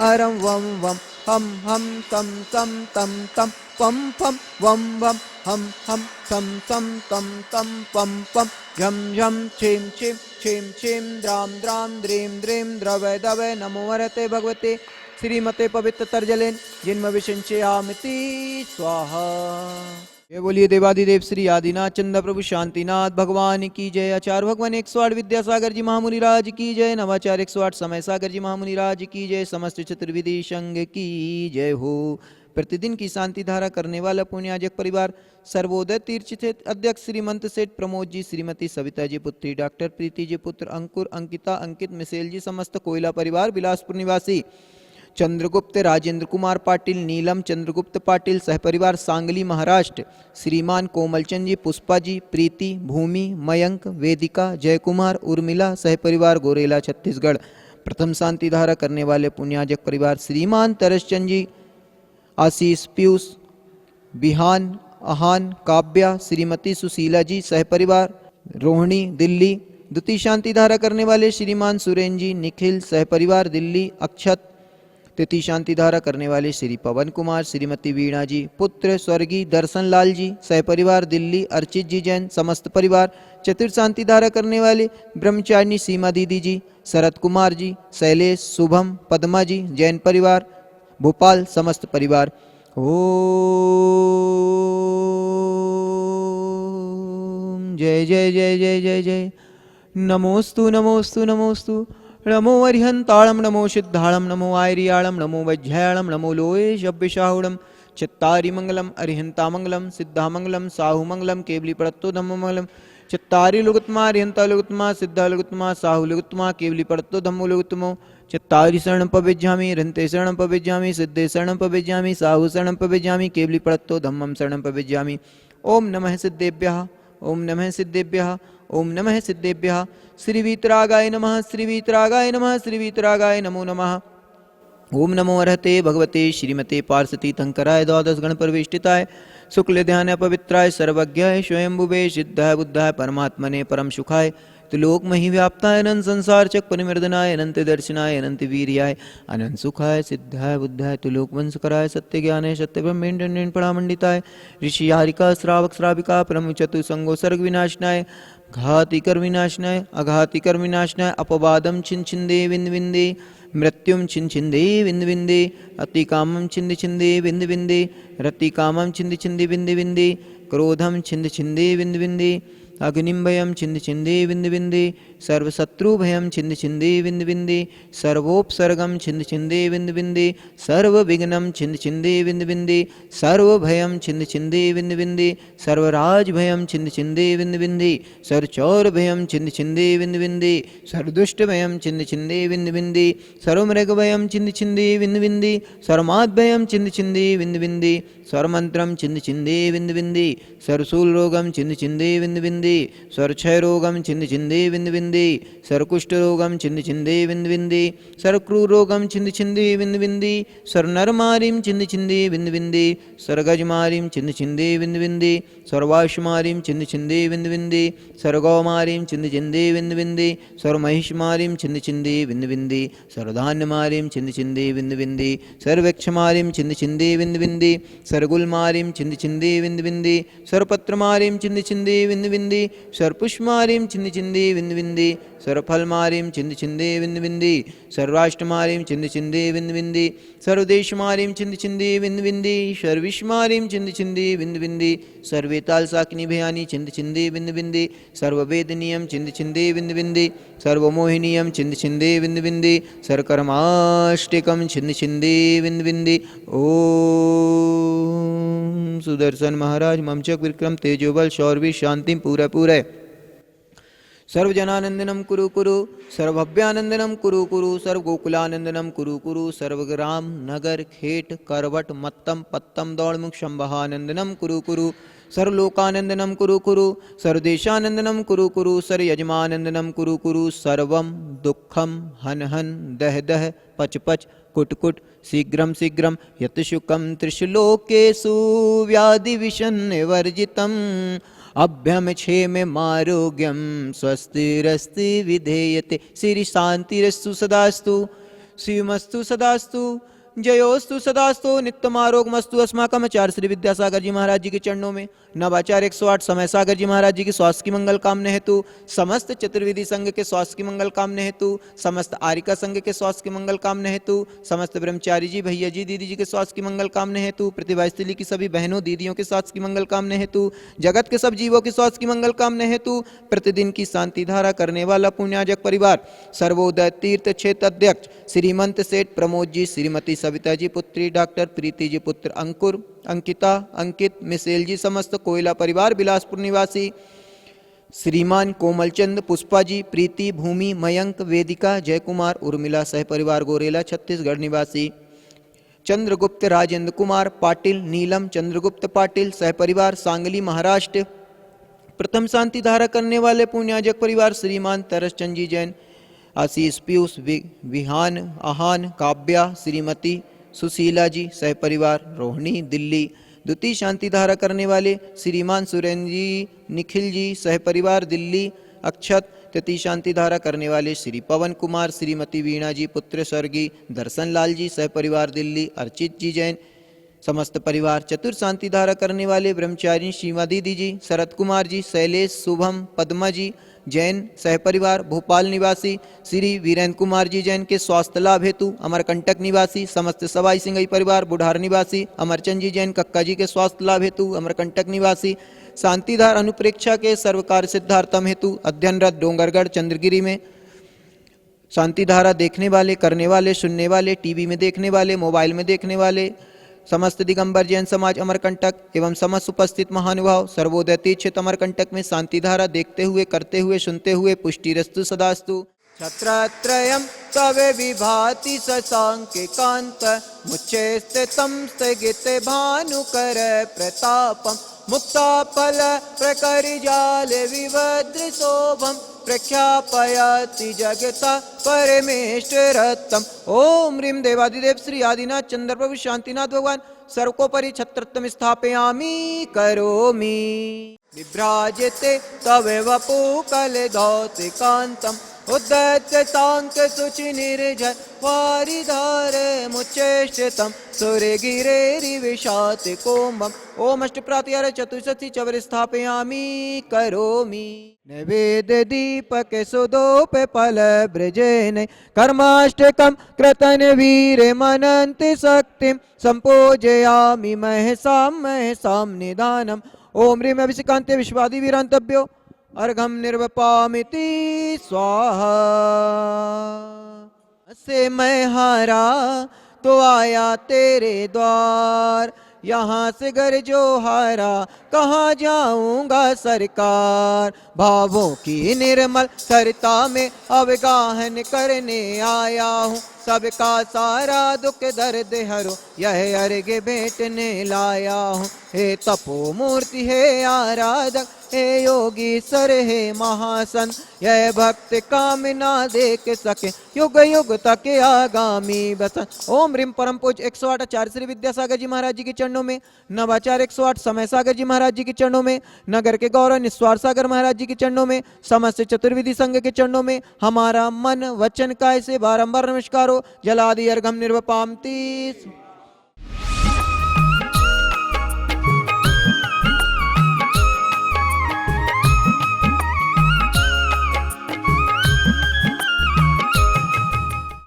अरं वं वं हम हम तं तं तं तं पं पं वं वं हम हम तं तं तं तं पं पं झं झं छीं छीं छीं छीं द्रां द्रां द्रीं द्रीं द्रवय दवय नमो वरते भगवते श्रीमते पवित्र तर्जलेन जिन्म विषंचयामिति स्वाहा। जय बोलिए देवादिदेव श्री आदिनाथ चंद्र प्रभु शांतिनाथ भगवान की जय। आचार्य भगवान 108 विद्यासागर जी महामुनि राज की जय। नवाचार्य 108 समय सागर जी महामुनि राज की जय। समस्त चतुर्विधि संघ की जय हो। प्रतिदिन की शांति धारा करने वाला पुण्याजक परिवार सर्वोदय तीर्थ अध्यक्ष श्रीमंत सेठ प्रमोद जी, श्रीमती सविता जी पुत्री डॉक्टर प्रीति जी पुत्र अंकुर, अंकिता, अंकित, मिसेल जी, समस्त कोयला परिवार बिलासपुर निवासी चंद्रगुप्त राजेंद्र कुमार पाटिल, नीलम चंद्रगुप्त पाटिल सहपरिवार सांगली महाराष्ट्र, श्रीमान कोमलचंद जी, पुष्पा जी, प्रीति, भूमि, मयंक, वेदिका, जयकुमार, उर्मिला सहपरिवार गोरेला छत्तीसगढ़। प्रथम शांति धारा करने वाले पुण्याजक परिवार श्रीमान तरसचंद जी, आशीष, पीयूष, बिहान, आहान, काव्या, श्रीमती सुशीला जी सहपरिवार रोहिणी दिल्ली। द्वितीय शांति धारा करने वाले श्रीमान सुरेन जी, निखिल सहपरिवार दिल्ली अक्षत। तृतीय शांति धारा करने वाले श्री पवन कुमार, श्रीमती वीणा जी, पुत्र स्वर्गीय दर्शन लाल जी सहपरिवार दिल्ली, अर्चित जी जैन समस्त परिवार। चतुर्थ शांति धारा करने वाले ब्रह्मचारिणी सीमा दीदी जी, शरद कुमार जी, शैलेश, शुभम, पद्मा जी जैन परिवार भोपाल समस्त परिवार। ओम जय जय जय जय जय जय। नमोस्तु नमोस्तु नमोस्तु। नमो अरिहंताणं नमो सिद्धाणं नमो आयरियाणं नमो वज्रयाणं नमो लोये शब्यशाहुणं चित्तारि मंगलम अरिहंतामंगलम सिद्धामंगलम साहुमंगलम केवली पड़त्तो धम्ममंगलम। चित्तारि लुगुत्मा अरिहंता लुगुत्मा सिद्धा लुगुत्मा साहु लुगुत्मा केवली पड़त्तो धम्मो लुगुत्तमो। चित्तारि शरणं पविज्जामि रन्ते शरणं पविज्जामि सिद्धे शरणं पविज्जामि साहु शरणं पविज्जामि केवली पड़त्तो धम्मं शरणं पविज्जामि। ओम नमः सिद्धेभ्यः ओम नमः सिद्धेभ्यः ओम नमः सिद्धेभ्यः। श्री वीतरागाय नमः श्री वीतरागाय नमः श्री वीतरागाय नमो नमः। ओम नमो अर्हते भगवते श्रीमते पार्षती तंकराय द्वादश गण परिवेष्टिताय शुक्ल ध्यान पवित्राय सर्वज्ञाय स्वयंभुवे सिद्धाय बुद्धाय परमात्मने परम सुखाय त्रिलोक मही व्याप्ताय अनंत संसार चक परिमर्दनाय अनंत दर्शनाय अनंत वीर्याय अनंत सुखाय सिद्धाय बुद्धाय त्रिलोक वंशकराय सत्य ज्ञानाय सत्य ब्रह्मेंड परामंडिताय ऋषि हारिका श्रावक श्राविका परम चतुसंगो सर्ग विनाशनाय घाति कर विनाशनाय अघाति कर विनाशनाय अपवादम छिन छिंदे विंद विंदे मृत्युम छिन छिंदे विंद विंदे अति कामम छिंद छिंदे विंद विंदे रति कामम छिंद छिंदे विंद विंदे क्रोधम छिंद छिंदे विंद विंदे अग्निम भयम छिंद छिंदे विंद विंदे सर्वशत्रु भयम छिंद छिंदे विंद विंदे सर्वोपसर्गम छिंद छिंदे विंद विंदे सर्वविघ्नम छिंद छिंदे विंद विंदे सर्वभयम छिंद छिंदे विंद विंदे सर्वराज भयम छिंद छिंदे विंद विंदे सर्वचौर भयम छिंद छिंदे विंद विंदे सर्वदुष्ट भयम छिंद छिंदे विंद विंदे सर्वमृग भयम छिंद छिंदे विंद विंदे सर्वमाद भयम छिंद छिंदे विंद विंदे सर्वमंत्रम छिंद छिंदे विंद विंदे सर्वशूल रोगम छिंद छिंदे विंद विंदे सर्वक्षय रोगम छिंद छिंदे विंद विंदे सर्वकुष्ठ रोगम छिंद छिंदे विंद विंदे सर्वक्रूर रोगम छिंद छिंदे विंद विंदे सर्वनरमारिम छिंद छिंदे विंद विंदे सर्वगजमारिम छिंद छिंदे विंद विंदे सर्वाश्मारिम छिंद छिंदे विंद विंदे सर्वगौमारिम छिंद छिंदे विंद विंदे सर्वमहिषमारिम छिंद छिंदे विंद विंदे सर्वधान्यमारिम छिंद छिंदे विंद विंदे सर्वक्षमारिम छिंद छिंदे विंद विंदे सर्वगुलमारिम छिंद छिंदे विंद विंदे सर्वपत्रमारिम छिंद छिंदे विंद विंदे सर्वपुष्पमारिम छिंद छिंदे विंद विंदे सर्वफलमारिम छिंद छिंदे विंद विंदे सर्वाष्टमारिम छिंद छिंदे विंद विंदे सर्वदेशमारिम छिंद छिंदे विंद विंदे सर्विष्मारिम छिंद छिंदे विंद विंदे सर्वेताल साकिनी भयानी छिंद छिंदे विंद विंदे सर्ववेदनीयम छिंद छिंदे विंद विंदे सर्वमोहिनीयम छिंद छिंदे विंद विंदे सर्वकर्माष्टिकम छिंद छिंदे विंद विंदे। ओम सुदर्शन महाराज ममचक विक्रम तेजोबल शौर्य शांति पूरा पूरा सर्वजनानंदनम कुरु कुरु सर्वभव्यानंदनम कुरु कुरु सर्वगोकुलानंदनम कुरु कुरु सर्वग्राम नगर खेट करवट मत्तम पत्तम दौड़मुख शंभहानंदनम कुरु कुरु सर्वलोकानंदनम कुरु कुरु सर्वदेशानंदनम कुरु कुरु सर्वयजमानंदनम कुरु कुरु सर्वम दुःखम हन हन दह दह पच पच कुट कुट शीघ्रम शीघ्रम यतशुकम त्रिशलोकेषु व्याधि विषन्निवर्जितम् अभ्यम क्षेम आरोग्यम स्वस्तिरस्ति विधेयते श्री शांतिरस्तु सदास्तु शिवमस्तु सदास्तु जयोस्तु सदास्तु नित्यमारोगमस्तु। अस्माकम आचार्य श्री विद्यासागर जी महाराज जी के चरणों में नवाचार्य 108 समय सागर जी महाराज जी की स्वास्थ्य की मंगल कामना हेतु, समस्त चतुर्विधि संघ के स्वास्थ्य की मंगल कामना हेतु, समस्त आरिका संघ के स्वास्थ्य की मंगल कामना हेतु, समस्त ब्रह्मचारी जी भैया जी दीदी जी के स्वास्थ्य की मंगल कामना हेतु, प्रतिभा स्थली की सभी बहनों दीदियों के स्वास्थ्य की मंगल कामना हेतु, जगत के सब जीवों के स्वास्थ्य की मंगल कामना हेतु, प्रतिदिन की शांति धारा करने वाला पुण्याजक परिवार सर्वोदय तीर्थ क्षेत्र अध्यक्ष श्रीमंत सेठ प्रमोद जी, श्रीमती सविता जी पुत्री डॉक्टर प्रीति जी पुत्र अंकुर, अंकिता, अंकित, मिसेल जी, समस्त कोयला परिवार बिलासपुर निवासी श्रीमान कोमलचंद, पुष्पा जी, प्रीति, भूमि, मयंक, वेदिका, जयकुमार, उर्मिला सह परिवार गोरेला छत्तीसगढ़ निवासी चंद्रगुप्त राजेंद्र कुमार पाटिल, नीलम चंद्रगुप्त पाटिल सह परिवार सांगली महाराष्ट्र, प्रथम शांति धारा करने वाले पुण्याजक परिवार श्रीमान तरसचंद जी जैन, आशीष पीयूष, विहान, आहान, काव्या, श्रीमती सुशीला जी सह परिवार रोहिणी दिल्ली, द्वितीय शांति धारा करने वाले श्रीमान सुरेंद्र जी, निखिल जी सह परिवार दिल्ली, अक्षत, तृतीय शांति धारा करने वाले श्री पवन कुमार, श्रीमती वीणा जी पुत्र स्वर्गीय दर्शन लाल जी सह परिवार दिल्ली, अर्चित जी जैन समस्त परिवार, चतुर शांति धारा करने वाले ब्रह्मचारी सीमा दीदी जी, शरद कुमार जी, शैलेश, शुभम, पद्मा जी जैन सह परिवार भोपाल निवासी, श्री वीरेंद्र कुमार जी जैन के स्वास्थ्य लाभ हेतु अमरकंटक निवासी, समस्त सवाई सिंगई परिवार बुढ़ार निवासी, अमरचंद जी जैन कक्का जी के स्वास्थ्य लाभ हेतु अमरकंटक निवासी, शांतिधार अनुप्रेक्षा के सर्वकार सिद्धार्थम हेतु अध्ययनरत डोंगरगढ़ चंद्रगिरी में, शांति धारा देखने वाले, करने वाले, सुनने वाले, टीवी में देखने वाले, मोबाइल में देखने वाले समस्त दिगंबर जैन समाज अमरकंटक एवं समस्त उपस्थित महानुभाव सर्वोदय तीर्थ अमरकंटक में शांति धारा देखते हुए, करते हुए, सुनते हुए पुष्टिरस्तु सदास्तु। छत्रत्रयम् तवे विभाति शशांके कांत मुच्चे स्थितं स्थगिते भानुकर प्रतापम मुक्ताफल प्रकरिजाल विवद्र शोभम प्रख्यापयति जगता परमेश्वरत्तम। ओम ह्रीं देवादिदेव श्री आदिनाथ चंद्र प्रभु शांतिनाथ भगवान सर्वोपरि छत्रत्वं स्थापयामि करोमि। विभ्राजते तव वपु कलधौतिकान्तम् उद्धत्य सांक शुचि निर्जन वारिधार मुच्चेष्टितं सुरगिरेरिविशात कोमम्। ओम अष्टप्रात्यार चतुष्षष्टि चवर स्थापयामि करोमि। नैवेद्य दीपक सुदोप फल ब्रजेन कर्माष्टकं कृतन वीर मनन्ति शक्तिं संपूजयामि महसां निधानम्। ओम ह्रीं अभिषेकान्ते विश्वादि वीरांतभ्यो अर्घम निर्वपामिति स्वाहा। से मैं हारा तो आया तेरे द्वार, यहाँ से घर जो हारा कहाँ जाऊंगा सरकार। भावों की निर्मल सरिता में अवगाहन करने आया हूँ, सबका सारा दुख दर्द हरो यह अर्घ्य भेंटने लाया हूँ। हे तपो मूर्ति हे आराधक हे योगी सर हे महासन, यह भक्त कामना देख सके युग युग तक आगामी बसन। ओम ह्रीं परम पूज्य 108 आचार्य श्री विद्यासागर जी महाराज जी के चरणों में, नवाचार्य 108 समय सागर जी महाराज जी के चरणों में, नगर के गौरव निस्वार सागर महाराज जी के चरणों में, समस्त चतुर्विधि संघ के चरणों में हमारा मन वचन काय से बारंबार नमस्कार हो। जलादि अर्घम निर्वपामति।